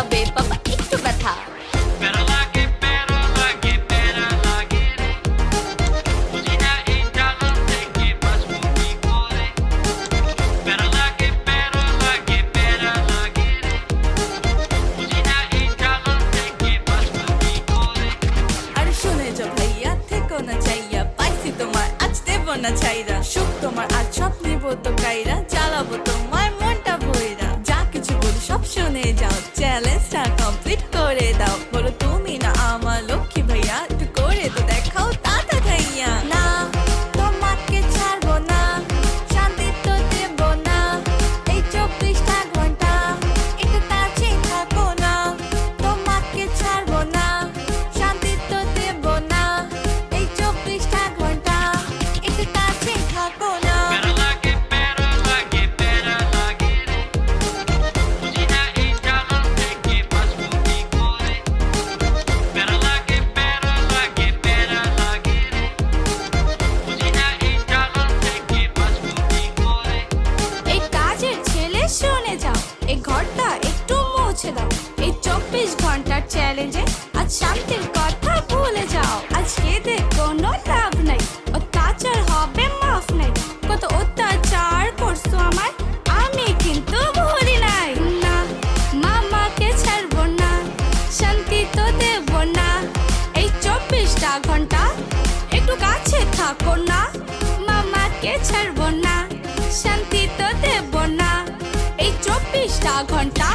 হবে বাবা একটু ব্যথা। আর শুনে যাও ভাইয়া থেকো না চাইয়া, পাইছি তোমার আজ দেব না ছাইরা, সুখ তোমার আজ সব নিব তো কাইরা, চালাবো তোমার মনটা ভইরা। যা কিছু বলি সব শুনে যাও, চ্যালেঞ্জটা কমপ্লিট করে দাও। বলো তুমি না আমার লক্ষ্মী ভাইয়া, একটু করে তো দেখাও তাতা খাইয়া। না তোমাকে ছাড়বো না, শান্তি তো দেব না, এই 24টা ঘন্টা একটু কাছে থাকো না। তোমাকে ছাড়বো না, শান্তি তো দেব না, এই 24টা ঘন্টা একটু কাছে থাকো না। এই কাজের ছেলে শুনে যাও, এই ঘরটা একটু মুছে দাও। এই 24 ঘন্টার চ্যালেঞ্জে আজ শান্তির কথা ভুলে যাও। আজ কেঁদে কোনো লাভ নাই, অত্যাচার হবে মাফ নাই। কত অত্যাচার করছো আমায়, আমি কিন্তু ভুলি নাই। না মামাকে ছাড়বো না, শান্তি তো দেব না, এই 24টা ঘন্টা একটু কাছে থাকো না। মামাকে ছাড়বো না, শান্তি তো দেব না, এই 24টা ঘন্টা